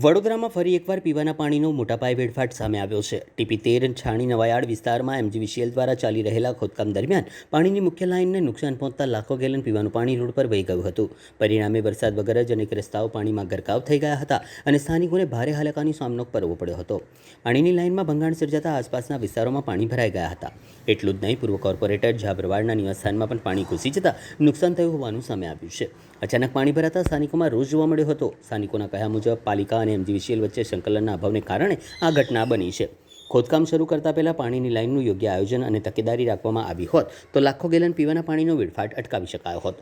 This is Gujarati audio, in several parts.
વડોદરામાં ફરી એકવાર પીવાના પાણીનો મોટા પાયે વેડફાટ સામે આવ્યો છે. TP13 છાણી નવાયાર્ડ વિસ્તારમાં MGVCL દ્વારા ચાલી રહેલા ખોદકામ દરમિયાન પાણીની મુખ્ય લાઇનને નુકસાન પહોંચતા લાખો ગેલન પીવાનું પાણી રોડ પર વહી ગયું હતું. પરિણામે વરસાદ વગર જ અનેક રસ્તાઓ પાણીમાં ગરકાવ થઈ ગયા હતા અને સ્થાનિકોને ભારે હાલાકાનો સામનો કરવો પડ્યો હતો. પાણીની લાઇનમાં ભંગાણ સર્જાતા આસપાસના વિસ્તારોમાં પાણી ભરાઈ ગયા હતા. એટલું જ નહીં, પૂર્વ કોર્પોરેટર ઝાબરવાડના નિવાસસ્થાનમાં પણ પાણી ઘૂસી જતા નુકસાન થયું હોવાનું સામે આવ્યું છે. અચાનક પાણી ભરાતા સ્થાનિકોમાં રોષ જોવા મળ્યો હતો. સ્થાનિકોના કહ્યા મુજબ પાલિકા અને MGVCL વચ્ચે સંકલનના અભાવને કારણે આ ઘટના બની છે. ખોદકામ શરૂ કરતા પહેલા પાણીની લાઇનનું યોગ્ય આયોજન અને તકેદારી રાખવામાં આવી હોત તો લાખો ગેલન પીવાના પાણીનો વેડફાટ અટકાવી શકાયો હોત.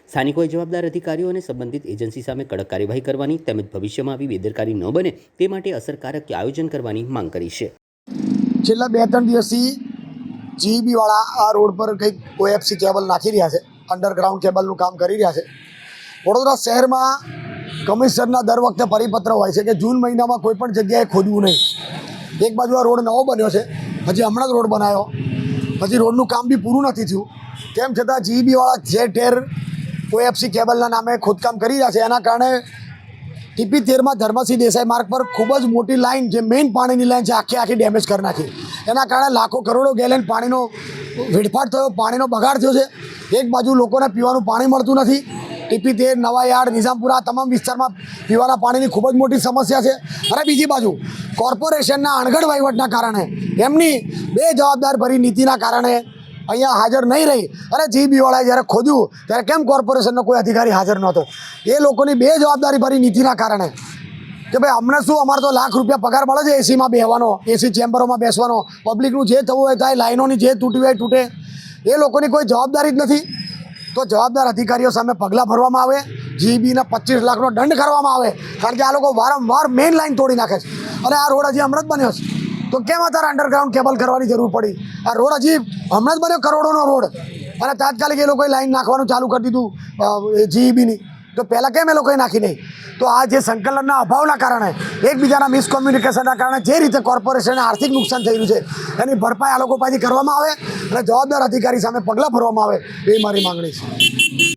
સ્થાનિકોએ જવાબદાર અધિકારીઓ અને સંબંધિત એજન્સી સામે કડક કાર્યવાહી કરવાની તેમજ ભવિષ્યમાં આવી બેદરકારી ન બને તે માટે અસરકારક આયોજન કરવાની માંગ કરી છે. છેલ્લા 2-3 દિવસથી GEB વાળા આ રોડ પર કંઈક OFC કેબલ નાખી રહ્યા છે, અંડરગ્રાઉન્ડ કેબલનું કામ કરી રહ્યા છે. વડોદરા શહેરમાં કમિશનરના દર વખતે પરિપત્ર હોય છે કે જૂન મહિનામાં કોઈ પણ જગ્યાએ ખોદવું નહીં. એક બાજુ આ રોડ નવો બન્યો છે, હજી હમણાં જ રોડ બનાવ્યો, હજી રોડનું કામ બી પૂરું નથી થયું. તેમ છતાં GEB વાળા જે ઠેર OFC કેબલના નામે ખોદકામ કરી રહ્યા છે, એના કારણે TP13માં ધર્મસિંહ દેસાઈ માર્ગ પર ખૂબ જ મોટી લાઇન, જે મેઇન પાણીની લાઇન છે, આખી ડેમેજ કરી નાખી. એના કારણે લાખો કરોડો ગેલન પાણીનો વેડફાટ થયો, પાણીનો બગાડ થયો છે. એક બાજુ લોકોને પીવાનું પાણી મળતું નથી. TP13, નવાયાર્ડ, નિઝામપુરા તમામ વિસ્તારમાં પીવાના પાણીની ખૂબ જ મોટી સમસ્યા છે. અને બીજી બાજુ કોર્પોરેશનના અણઘડ વહીવટના કારણે, એમની બેજવાબદારભરી નીતિના કારણે અહીંયા હાજર નહીં રહી. અને GEB વાળાએ જ્યારે ખોદ્યું ત્યારે કેમ કોર્પોરેશનનો કોઈ અધિકારી હાજર નહોતો? એ લોકોની બેજવાબદારીભરી નીતિના કારણે કે ભાઈ અમને શું, અમારે તો લાખ રૂપિયા પગાર મળે છે એસીમાં બેસવાનો, એસી ચેમ્બરોમાં બેસવાનો, પબ્લિકનું જે થવું હોય થાય, લાઇનોની જે તૂટવી હોય તૂટે. એ લોકોની કોઈ જવાબદારી જ નથી. તો જવાબદાર અધિકારીઓ સામે પગલાં ભરવામાં આવે, GEBના 25 લાખનો દંડ કરવામાં આવે. કારણ કે આ લોકો વારંવાર મેઇન લાઇન તોડી નાખે છે. અને આ રોડ હજી હમણાં જ બન્યો છે, તો કેમ અત્યારે અંડરગ્રાઉન્ડ કેબલ કરવાની જરૂર પડી? આ રોડ હજી હમણાં જ બન્યો, કરોડોનો રોડ, અને તાત્કાલિક એ લોકોએ લાઇન નાખવાનું ચાલુ કરી દીધું GEBની. તો પહેલાં કેમ એ લોકોએ નાખી નહીં? તો આ જે સંકલનના અભાવના કારણે, એકબીજાના મિસકોમ્યુનિકેશનના કારણે જે રીતે કોર્પોરેશનને આર્થિક નુકસાન થઈ રહ્યું છે, એની ભરપાઈ આ લોકો પાસેથી કરવામાં આવે અને જવાબદાર અધિકારી સામે પગલાં ભરવામાં આવે, એ મારી માંગણી છે.